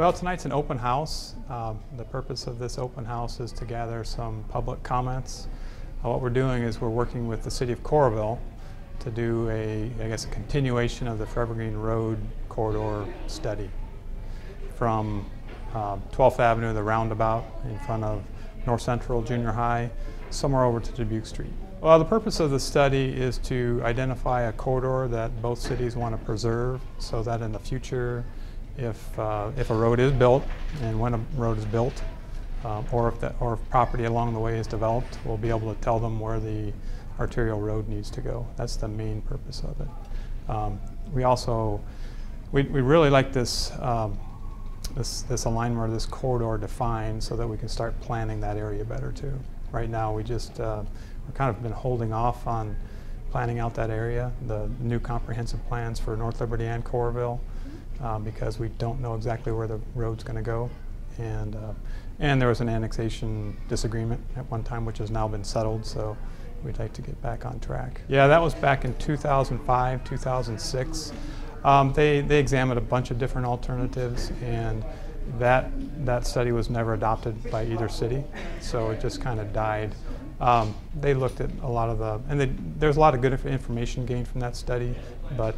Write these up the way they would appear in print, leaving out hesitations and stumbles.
Well, tonight's an open house. The purpose of this open house is to gather some public comments. What we're doing is we're working with the City of Coralville to do a continuation of the Forevergreen Road corridor study from 12th Avenue, the roundabout in front of North Central Junior High, somewhere over to Dubuque Street. Well, the purpose of the study is to identify a corridor that both cities want to preserve so that in the future, if a road is built, and when a road is built, or if property along the way is developed, we'll be able to tell them where the arterial road needs to go. That's the main purpose of it. We really like this this alignment, or this corridor defined, so that we can start planning that area better too. Right now, we're kind of been holding off on planning out that area, the new comprehensive plans for North Liberty and Coralville, because we don't know exactly where the road's going to go. And there was an annexation disagreement at one time, which has now been settled, so we'd like to get back on track. Yeah, that was back in 2005, 2006. They examined a bunch of different alternatives, and that study was never adopted by either city, so it just kind of died. They looked at a lot of there's a lot of good information gained from that study, but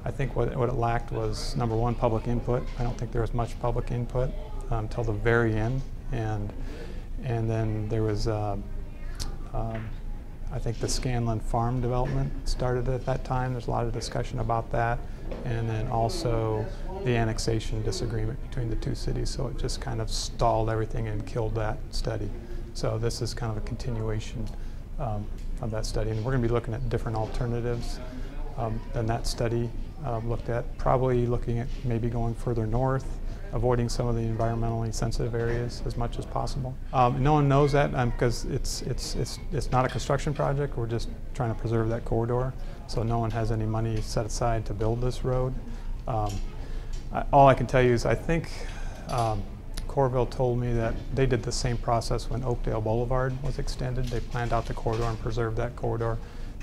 I think what it lacked was, number one, public input. I don't think there was much public input until the very end, and then there was I think the Scanlon farm development started at that time. There's a lot of discussion about that, and then also the annexation disagreement between the two cities, so it just kind of stalled everything and killed that study. So this is kind of a continuation of that study, and we're going to be looking at different alternatives than that study looked at, probably looking at maybe going further north, avoiding some of the environmentally sensitive areas as much as possible. No one knows that because it's not a construction project. We're just trying to preserve that corridor, so no one has any money set aside to build this road. All I can tell you is I think Coralville told me that they did the same process when Oakdale Boulevard was extended. They planned out the corridor and preserved that corridor,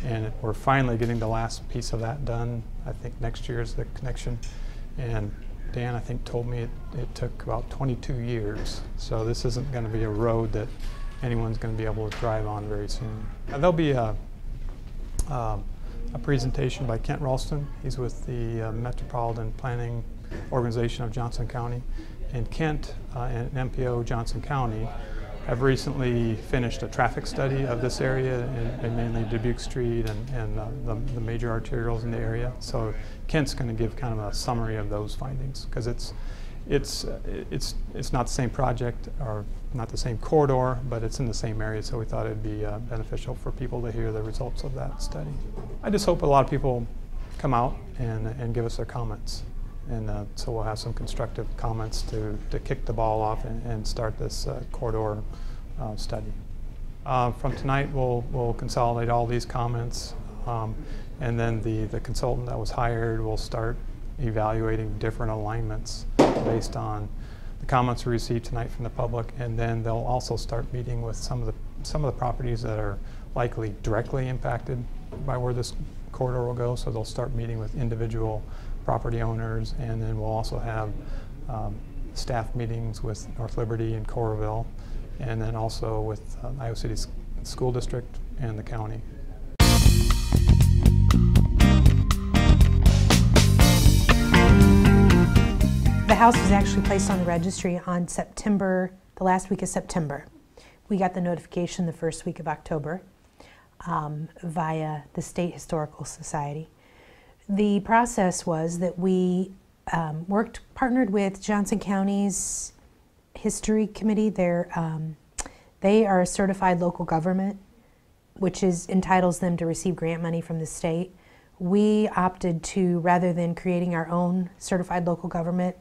and we're finally getting the last piece of that done. I think next year is the connection, and Dan, I think, told me it took about 22 years. So this isn't going to be a road that anyone's going to be able to drive on very soon. There'll be a presentation by Kent Ralston. He's with the Metropolitan Planning Organization of Johnson County. And Kent and MPO Johnson County have recently finished a traffic study of this area, and mainly Dubuque Street and the major arterials in the area. So Kent's going to give kind of a summary of those findings, because it's not the same project or not the same corridor, but it's in the same area. So we thought it'd be beneficial for people to hear the results of that study. I just hope a lot of people come out and give us their comments. And so we'll have some constructive comments to kick the ball off and start this corridor study. From tonight, we'll consolidate all these comments, and then the consultant that was hired will start evaluating different alignments based on the comments we received tonight from the public, and then they'll also start meeting with some of the properties that are likely directly impacted by where this corridor will go. So they'll start meeting with individual property owners, and then we'll also have staff meetings with North Liberty and Coralville, and then also with Iowa City School District and the county. The house was actually placed on the registry on the last week of September. We got the notification the first week of October via the State Historical Society. The process was that we partnered with Johnson County's History Committee. They are a certified local government, which entitles them to receive grant money from the state. We opted to, rather than creating our own certified local government,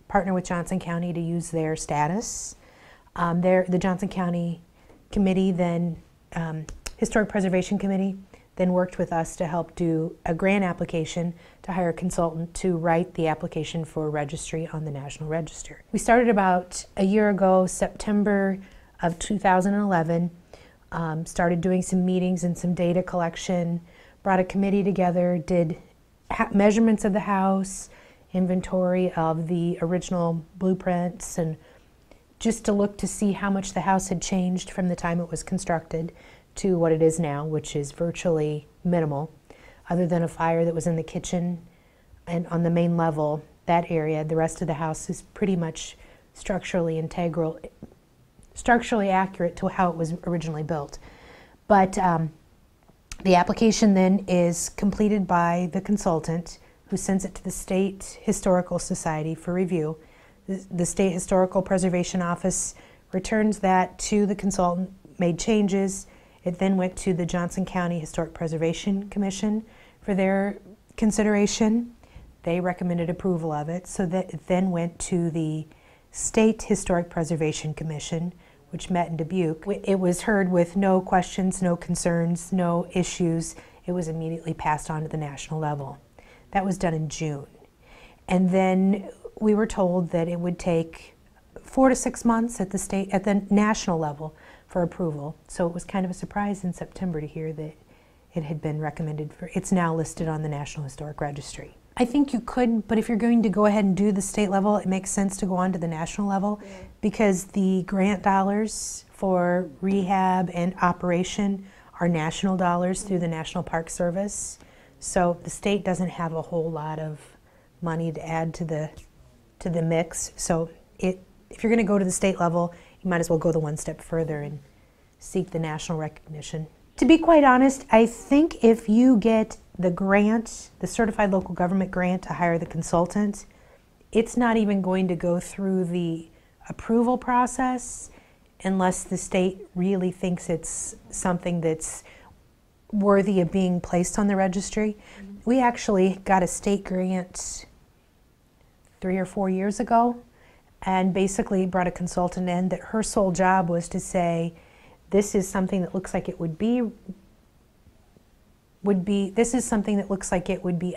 partner with Johnson County to use their status. The Johnson County Committee, then Historic Preservation Committee, then worked with us to help do a grant application to hire a consultant to write the application for registry on the National Register. We started about a year ago, September of 2011, started doing some meetings and some data collection, brought a committee together, did measurements of the house, inventory of the original blueprints, and just to look to see how much the house had changed from the time it was constructed to what it is now, which is virtually minimal, other than a fire that was in the kitchen and on the main level. That area, the rest of the house is pretty much structurally accurate to how it was originally built. But the application then is completed by the consultant, who sends it to the State Historical Society for review. The State Historical Preservation Office returns that to the consultant, made changes. It then went to the Johnson County Historic Preservation Commission for their consideration. They recommended approval of it, so that it then went to the State Historic Preservation Commission, which met in Dubuque. It was heard with no questions, no concerns, no issues. It was immediately passed on to the national level. That was done in June. And then we were told that it would take 4 to 6 months at the national level for approval. So it was kind of a surprise in September to hear that it had been recommended for, it's now listed on the National Historic Registry. I think you could, but if you're going to go ahead and do the state level, it makes sense to go on to the national level, because the grant dollars for rehab and operation are national dollars through the National Park Service. So the state doesn't have a whole lot of money to add to the mix. So if you're going to go to the state level, you might as well go the one step further and seek the national recognition. To be quite honest, I think if you get the grant, the certified local government grant to hire the consultant, it's not even going to go through the approval process unless the state really thinks it's something that's worthy of being placed on the registry. We actually got a state grant 3 or 4 years ago, and basically brought a consultant in that her sole job was to say, this is something that looks like it would be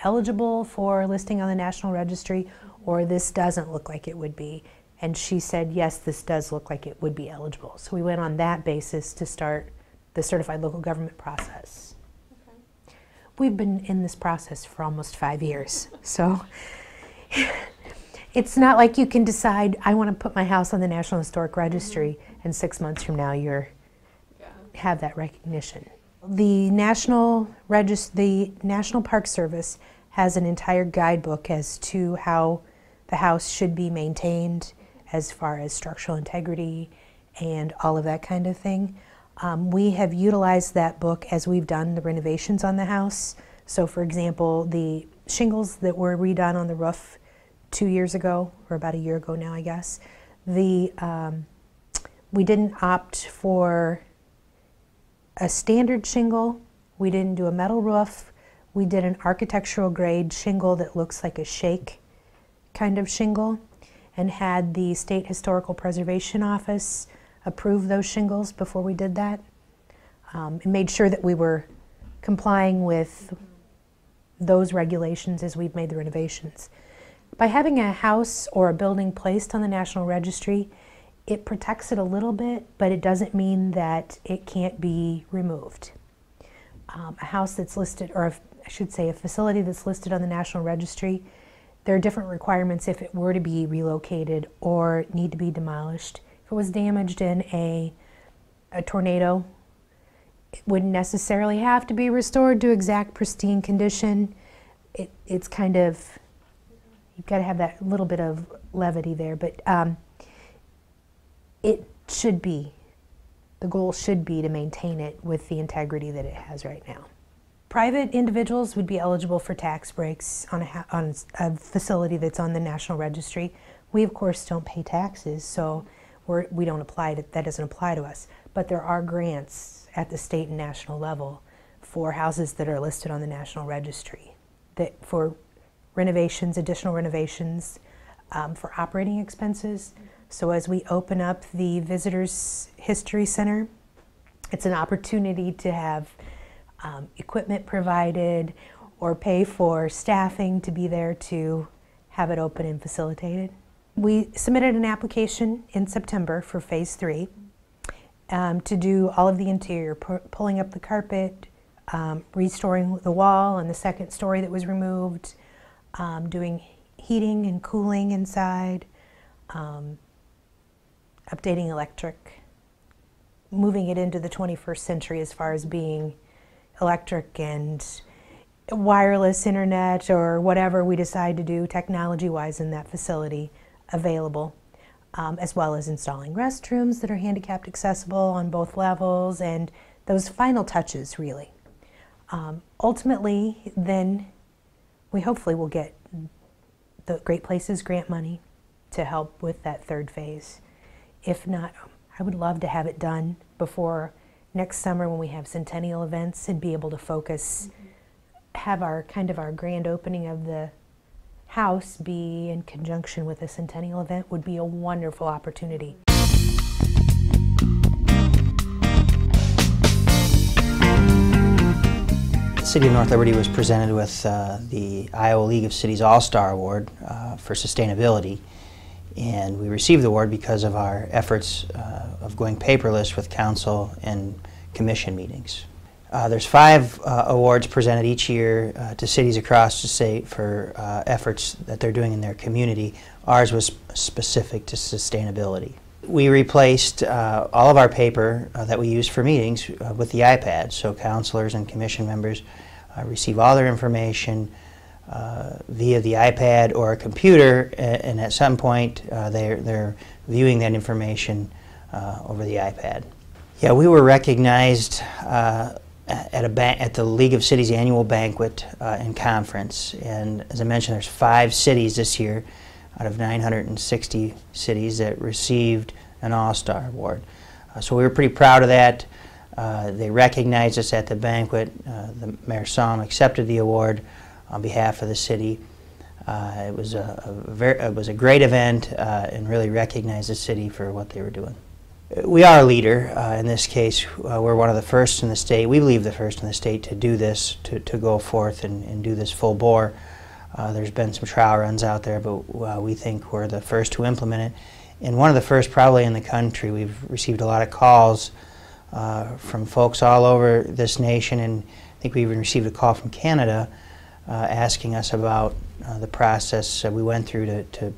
eligible for listing on the National Registry, or this doesn't look like it would be. And she said, yes, this does look like it would be eligible. So we went on that basis to start the certified local government process. Okay. We've been in this process for almost 5 years. So it's not like you can decide, I want to put my house on the National Historic Registry, and 6 months from now you're have that recognition. The National Park Service has an entire guidebook as to how the house should be maintained as far as structural integrity and all of that kind of thing. We have utilized that book as we've done the renovations on the house. So for example, the shingles that were redone on the roof 2 years ago, or about a year ago now, I guess, we didn't opt for a standard shingle. We didn't do a metal roof. We did an architectural grade shingle that looks like a shake kind of shingle, and had the State Historical Preservation Office approve those shingles before we did that, and made sure that we were complying with those regulations as we've made the renovations. By having a house or a building placed on the National Registry, it protects it a little bit, but it doesn't mean that it can't be removed. A house that's listed, or I should say a facility that's listed on the National Registry, there are different requirements if it were to be relocated or need to be demolished. If it was damaged in a tornado, it wouldn't necessarily have to be restored to exact pristine condition. It's kind of, you've got to have that little bit of levity there, but it should be, the goal should be to maintain it with the integrity that it has right now. Private individuals would be eligible for tax breaks on a facility that's on the National Registry. We of course don't pay taxes, so we don't apply to, that doesn't apply to us. But there are grants at the state and national level for houses that are listed on the National Registry, that for renovations, additional renovations, for operating expenses. So as we open up the Visitors History Center, it's an opportunity to have equipment provided or pay for staffing to be there to have it open and facilitated. We submitted an application in September for Phase 3 to do all of the interior, pulling up the carpet, restoring the wall and the second story that was removed, doing heating and cooling inside, updating electric, moving it into the 21st century as far as being electric and wireless internet or whatever we decide to do technology-wise in that facility available, as well as installing restrooms that are handicapped accessible on both levels, and those final touches really. Ultimately, then we hopefully will get the Great Places grant money to help with that third phase. If not, I would love to have it done before next summer when we have centennial events and be able to focus, have our kind of our grand opening of the house be in conjunction with a centennial event would be a wonderful opportunity. The City of North Liberty was presented with the Iowa League of Cities All-Star Award for sustainability, and we received the award because of our efforts of going paperless with council and commission meetings. There's 5 awards presented each year to cities across the state for efforts that they're doing in their community. Ours was specific to sustainability. We replaced all of our paper that we use for meetings with the iPad, so councilors and commission members receive all their information via the iPad or a computer, and at some point they're viewing that information over the iPad. Yeah, we were recognized at the League of Cities annual banquet and conference, and as I mentioned, there's 5 cities this year out of 960 cities that received an All-Star Award. So we were pretty proud of that. They recognized us at the banquet. The Mayor Somm accepted the award on behalf of the city. It was a great event and really recognized the city for what they were doing. We are a leader. In this case, we're one of the first in the state. We believe the first in the state to do this, to go forth and do this full bore. There's been some trial runs out there, but we think we're the first to implement it. And one of the first probably in the country. We've received a lot of calls from folks all over this nation, and I think we even received a call from Canada asking us about the process we went through to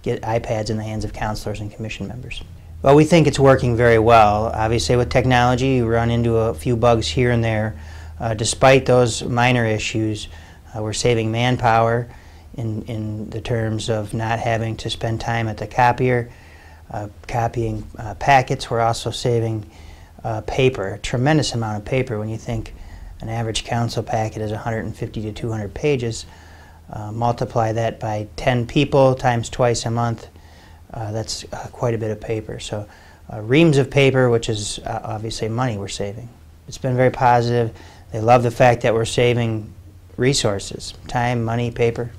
get iPads in the hands of councilors and commission members. Well, we think it's working very well. Obviously with technology you run into a few bugs here and there. Despite those minor issues, we're saving manpower in the terms of not having to spend time at the copier copying packets. We're also saving paper, a tremendous amount of paper. When you think an average council packet is 150 to 200 pages, multiply that by 10 people times twice a month, that's quite a bit of paper. So reams of paper, which is obviously money we're saving. It's been very positive. They love the fact that we're saving resources, time, money, paper.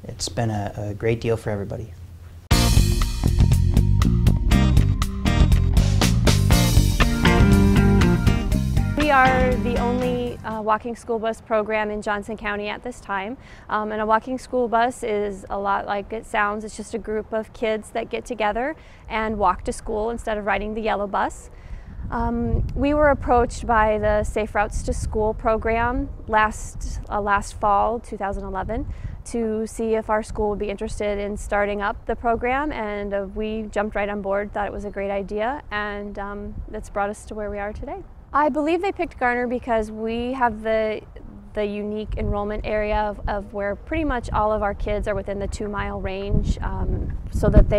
It's been a great deal for everybody. We are the only walking school bus program in Johnson County at this time. And a walking school bus is a lot like it sounds. It's just a group of kids that get together and walk to school instead of riding the yellow bus. We were approached by the Safe Routes to School program last fall, 2011, to see if our school would be interested in starting up the program, and we jumped right on board, thought it was a great idea, and that's brought us to where we are today. I believe they picked Garner because we have the unique enrollment area of where pretty much all of our kids are within the 2-mile range, so that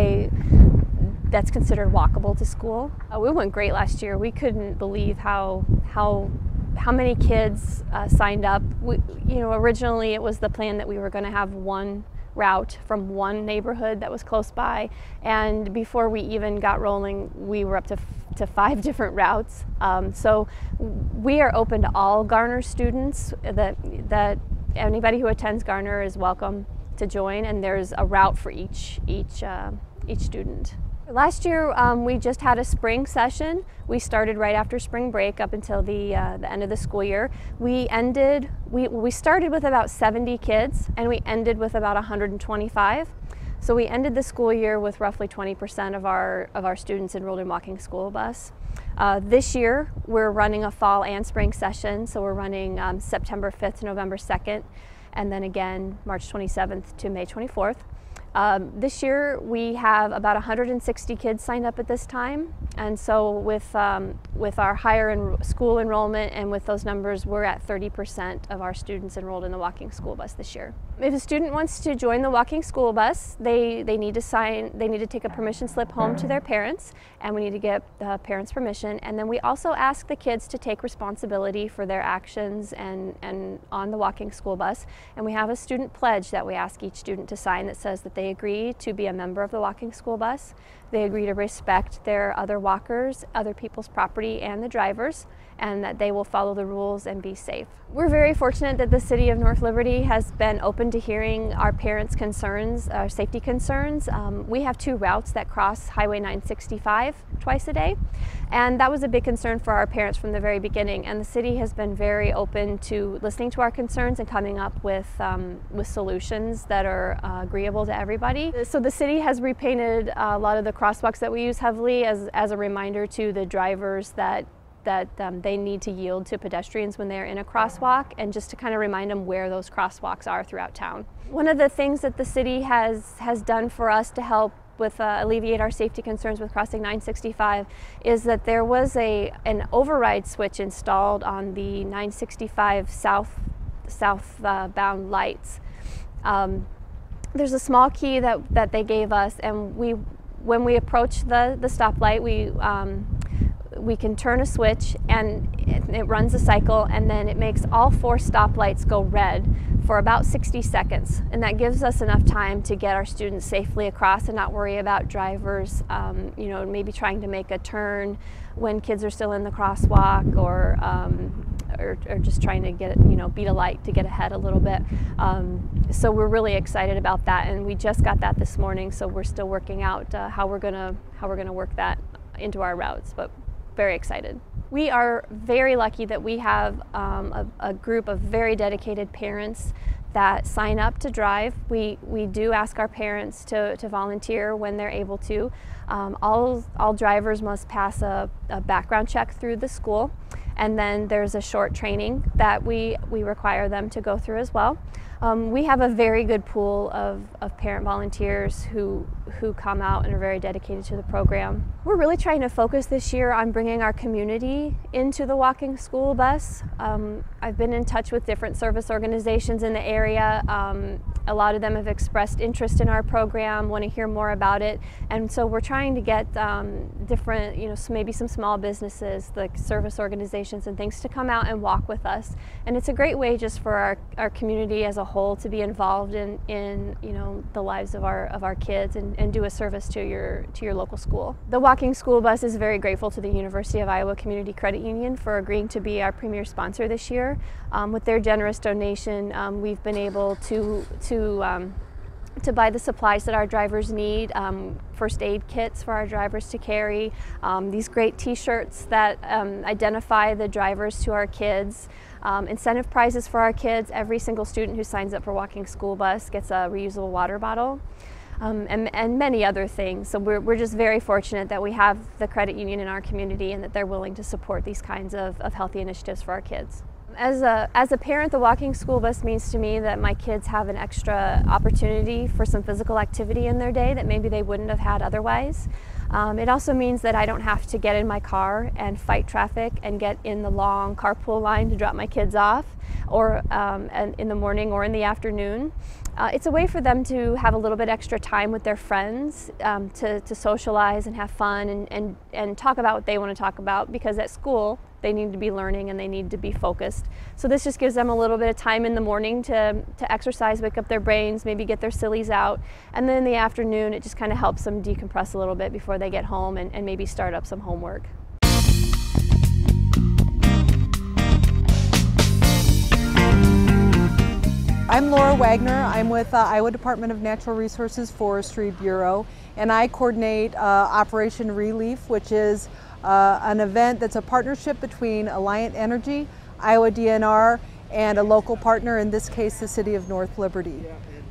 that's considered walkable to school. We went great last year. We couldn't believe how many kids signed up. Originally it was the plan that we were going to have one route from one neighborhood that was close by, and before we even got rolling we were up to 5 different routes. So we are open to all Garner students. That anybody who attends Garner is welcome to join, and there's a route for each student. Last year we just had a spring session. We started right after spring break up until the end of the school year. We started with about 70 kids and we ended with about 125. So we ended the school year with roughly 20% of our students enrolled in walking school bus. This year we're running a fall and spring session, so we're running September 5th to November 2nd, and then again March 27th to May 24th. This year we have about 160 kids signed up at this time, and so with our higher school enrollment and with those numbers, we're at 30% of our students enrolled in the walking school bus this year. If a student wants to join the walking school bus, they need to take a permission slip home to their parents, and we need to get the parents' permission. And then we also ask the kids to take responsibility for their actions and on the walking school bus. And we have a student pledge that we ask each student to sign that says that they agree to be a member of the walking school bus. They agree to respect their other walkers, other people's property, and the drivers, and that they will follow the rules and be safe. We're very fortunate that the City of North Liberty has been open to hearing our parents' concerns, our safety concerns. We have 2 routes that cross Highway 965 twice a day, and that was a big concern for our parents from the very beginning, and the city has been very open to listening to our concerns and coming up with solutions that are agreeable to everybody. So the city has repainted a lot of the crosswalks that we use heavily as a reminder to the drivers that they need to yield to pedestrians when they're in a crosswalk, and just to kind of remind them where those crosswalks are throughout town. One of the things that the city has done for us to help with alleviate our safety concerns with crossing 965 is that there was an override switch installed on the 965 southbound lights. There's a small key that they gave us, and when we approach the stoplight, we can turn a switch and it runs a cycle, and then it makes all 4 stoplights go red for about 60 seconds. And that gives us enough time to get our students safely across and not worry about drivers, maybe trying to make a turn when kids are still in the crosswalk, or just trying to beat a light to get ahead a little bit. So we're really excited about that, and we just got that this morning, so we're still working out how we're gonna work that into our routes, but very excited. We are very lucky that we have a group of very dedicated parents that sign up to drive. We do ask our parents to volunteer when they're able to. All drivers must pass a background check through the school, and then there's a short training that we require them to go through as well. We have a very good pool of parent volunteers who come out and are very dedicated to the program. We're really trying to focus this year on bringing our community into the walking school bus. I've been in touch with different service organizations in the area. A lot of them have expressed interest in our program, want to hear more about it, and so we're trying to get different, maybe some small businesses, like service organizations and things, to come out and walk with us. And it's a great way just for our community as a whole to be involved in the lives of our kids and do a service to your local school. The walking school bus is very grateful to the University of Iowa Community Credit Union for agreeing to be our premier sponsor this year. With their generous donation, we've been able to buy the supplies that our drivers need, first aid kits for our drivers to carry, these great t-shirts that identify the drivers to our kids, incentive prizes for our kids. Every single student who signs up for walking school bus gets a reusable water bottle, and many other things. So we're just very fortunate that we have the credit union in our community and that they're willing to support these kinds of healthy initiatives for our kids. As a parent, the walking school bus means to me that my kids have an extra opportunity for some physical activity in their day that maybe they wouldn't have had otherwise. It also means that I don't have to get in my car and fight traffic and get in the long carpool line to drop my kids off, or in the morning or in the afternoon. It's a way for them to have a little bit extra time with their friends, to socialize and have fun and talk about what they want to talk about, because at school they need to be learning and they need to be focused. So this just gives them a little bit of time in the morning to exercise, wake up their brains, maybe get their sillies out, and then in the afternoon it just kind of helps them decompress a little bit before they get home and maybe start up some homework. I'm Laura Wagner. I'm with Iowa Department of Natural Resources Forestry Bureau, and I coordinate Operation Relief, which is an event that's a partnership between Alliant Energy, Iowa DNR, and a local partner, in this case the City of North Liberty.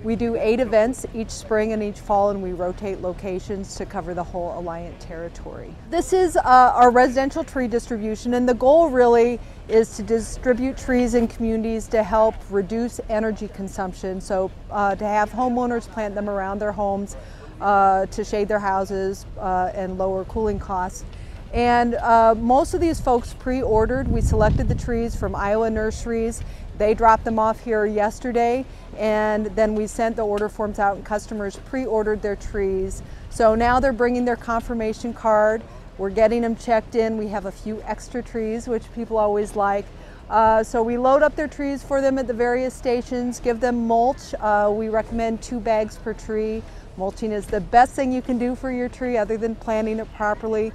We do 8 events each spring and each fall, and we rotate locations to cover the whole Alliant territory. This is our residential tree distribution, and the goal really is to distribute trees in communities to help reduce energy consumption. So to have homeowners plant them around their homes to shade their houses and lower cooling costs. And most of these folks pre-ordered. We selected the trees from Iowa nurseries. They dropped them off here yesterday, and then we sent the order forms out and customers pre-ordered their trees. So now they're bringing their confirmation card. We're getting them checked in. We have a few extra trees, which people always like. So we load up their trees for them at the various stations, give them mulch. We recommend 2 bags per tree. Mulching is the best thing you can do for your tree other than planting it properly.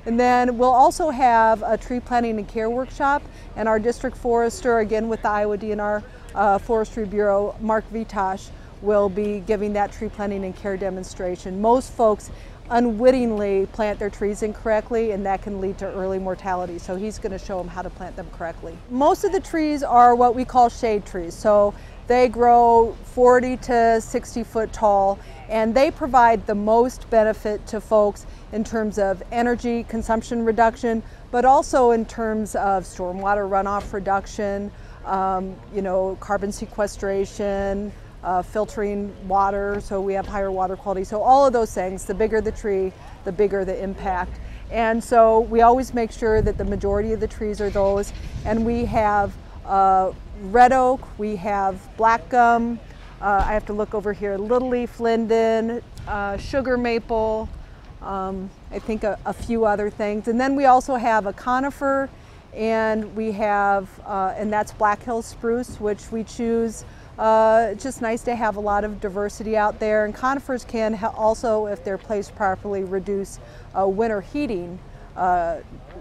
And then we'll also have a tree planting and care workshop, and our district forester, again with the Iowa DNR Forestry Bureau, Mark Vitosh, will be giving that tree planting and care demonstration. Most folks unwittingly plant their trees incorrectly, and that can lead to early mortality. So he's going to show them how to plant them correctly. Most of the trees are what we call shade trees. So they grow 40 to 60 foot tall, and they provide the most benefit to folks in terms of energy consumption reduction, but also in terms of stormwater runoff reduction, carbon sequestration, filtering water, so we have higher water quality. So all of those things, the bigger the tree, the bigger the impact. And so we always make sure that the majority of the trees are those. And we have red oak, we have black gum, I have to look over here, little leaf linden, sugar maple, I think a few other things. And then we also have a conifer, and we have, and that's Black Hill spruce, which we choose. It's just nice to have a lot of diversity out there. And conifers can also, if they're placed properly, reduce winter heating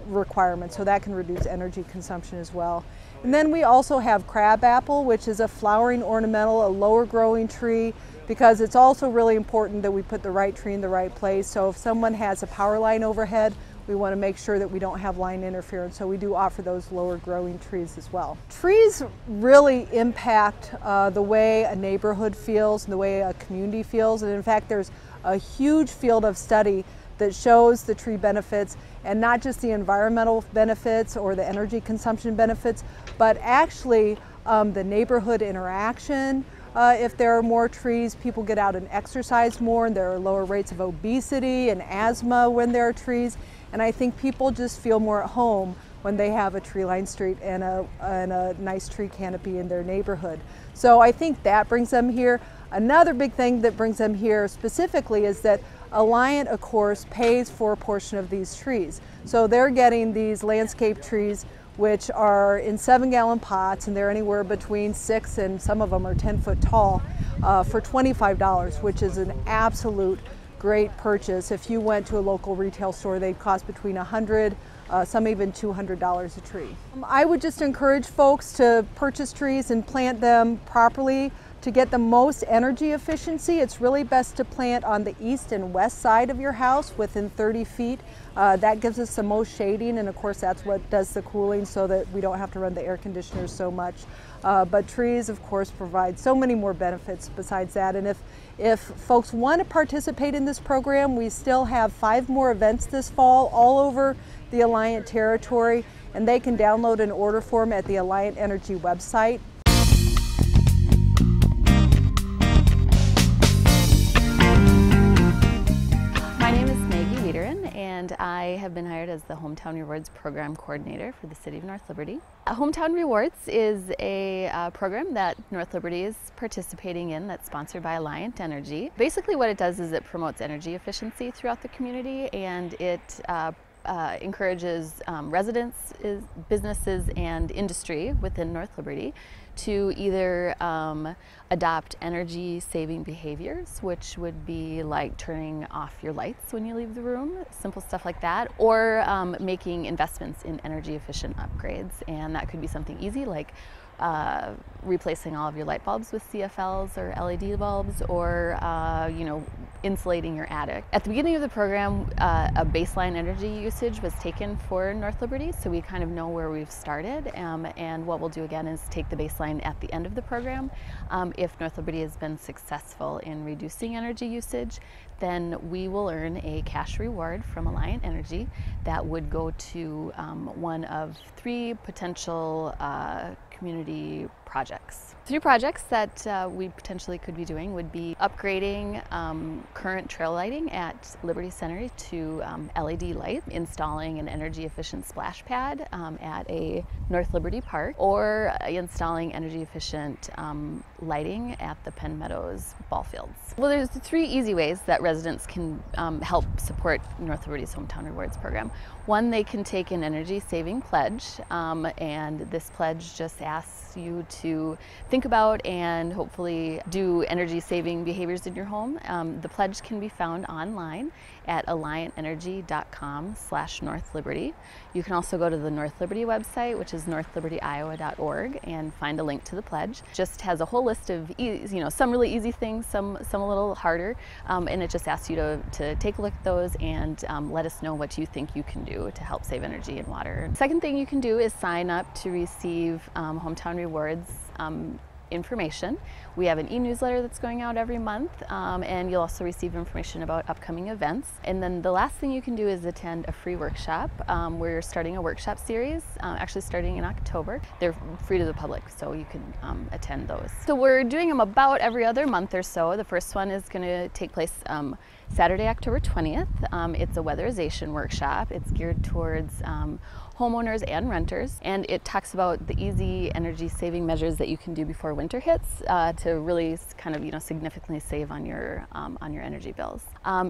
requirements, so that can reduce energy consumption as well. And then we also have crabapple, which is a flowering ornamental, a lower growing tree, because it's also really important that we put the right tree in the right place. So if someone has a power line overhead, we want to make sure that we don't have line interference, so we do offer those lower growing trees as well. Trees really impact the way a neighborhood feels and the way a community feels, and in fact there's a huge field of study that shows the tree benefits, and not just the environmental benefits or the energy consumption benefits, but actually the neighborhood interaction. If there are more trees, people get out and exercise more, and there are lower rates of obesity and asthma when there are trees. And I think people just feel more at home when they have a tree-lined street and a nice tree canopy in their neighborhood. So I think that brings them here. Another big thing that brings them here specifically is that Alliant, of course, pays for a portion of these trees. So they're getting these landscape trees, which are in 7-gallon pots, and they're anywhere between 6 and some of them are 10 foot tall, for $25, which is an absolute great purchase. If you went to a local retail store, they'd cost between $100, some even $200 a tree. I would just encourage folks to purchase trees and plant them properly to get the most energy efficiency. It's really best to plant on the east and west side of your house within 30 feet. That gives us the most shading, and of course that's what does the cooling, so that we don't have to run the air conditioners so much. But trees, of course, provide so many more benefits besides that. And if folks want to participate in this program, we still have 5 more events this fall all over the Alliant territory, and they can download an order form at the Alliant Energy website. And I have been hired as the Hometown Rewards Program Coordinator for the City of North Liberty. Hometown Rewards is a program that North Liberty is participating in that's sponsored by Alliant Energy. Basically what it does is it promotes energy efficiency throughout the community, and it encourages residents, businesses, and industry within North Liberty to either adopt energy saving behaviors, which would be like turning off your lights when you leave the room, simple stuff like that, or making investments in energy efficient upgrades. And that could be something easy like replacing all of your light bulbs with CFLs or LED bulbs, or insulating your attic. At the beginning of the program, a baseline energy usage was taken for North Liberty, so we kind of know where we've started, and what we'll do again is take the baseline at the end of the program. If North Liberty has been successful in reducing energy usage, then we will earn a cash reward from Alliant Energy that would go to one of 3 potential community projects. 3 projects that we potentially could be doing would be upgrading current trail lighting at Liberty Center to LED light, installing an energy efficient splash pad at a North Liberty Park, or installing energy efficient lighting at the Penn Meadows ball fields. Well, there's 3 easy ways that residents can help support North Liberty's Hometown Rewards program. One, they can take an energy saving pledge, and this pledge just asks you to think about and hopefully do energy saving behaviors in your home. The pledge can be found online at alliantenergy.com/NorthLiberty. You can also go to the North Liberty website, which is northlibertyowa.org, and find a link to the pledge. Just has a whole list of some really easy things, some a little harder, and it just asks you to take a look at those and let us know what you think you can do to help save energy and water. Second thing you can do is sign up to receive Hometown Rewards information. We have an e-newsletter that's going out every month, and you'll also receive information about upcoming events. And then the last thing you can do is attend a free workshop. We're starting a workshop series, actually starting in October. They're free to the public, so you can attend those. So we're doing them about every other month or so. The first one is going to take place Saturday, October 20th. It's a weatherization workshop. It's geared towards homeowners and renters, and it talks about the easy energy saving measures that you can do before winter hits to really kind of significantly save on your energy bills.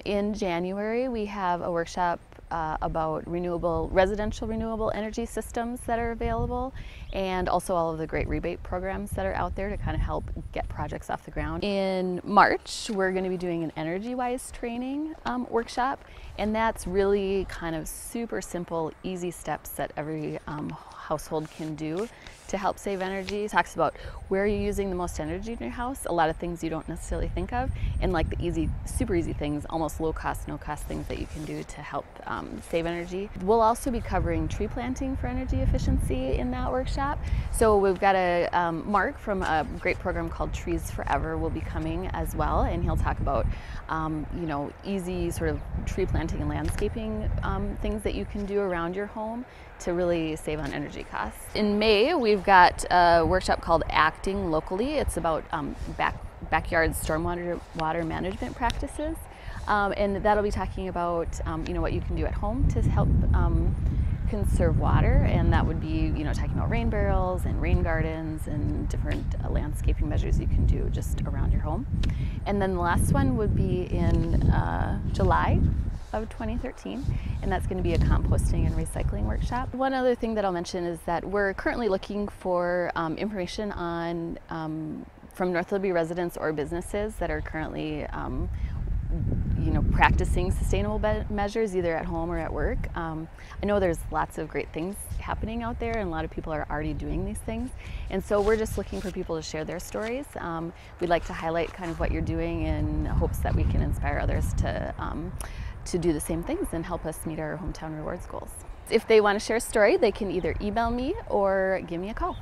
In January, we have a workshop about residential renewable energy systems that are available, and also all of the great rebate programs that are out there to kind of help get projects off the ground. In March, we're going to be doing an energy-wise training workshop, and that's really kind of super simple, easy steps that every household can do to help save energy. It talks about where you're using the most energy in your house, a lot of things you don't necessarily think of, and like the super easy things, almost low cost, no cost things that you can do to help save energy. We'll also be covering tree planting for energy efficiency in that workshop. So we've got Mark from a great program called Trees Forever will be coming as well, and he'll talk about easy sort of tree planting and landscaping things that you can do around your home to really save on energy costs. In May, we've got a workshop called Acting Locally. It's about backyard stormwater management practices, and that'll be talking about what you can do at home to help conserve water, and that would be talking about rain barrels and rain gardens and different landscaping measures you can do just around your home. And then the last one would be in July of 2013, and that's going to be a composting and recycling workshop. One other thing that I'll mention is that we're currently looking for information on from North Liberty residents or businesses that are currently practicing sustainable measures either at home or at work. I know there's lots of great things happening out there, and a lot of people are already doing these things, and so we're just looking for people to share their stories. We'd like to highlight kind of what you're doing in hopes that we can inspire others to do the same things and help us meet our Hometown Rewards goals. If they want to share a story, they can either email me or give me a call.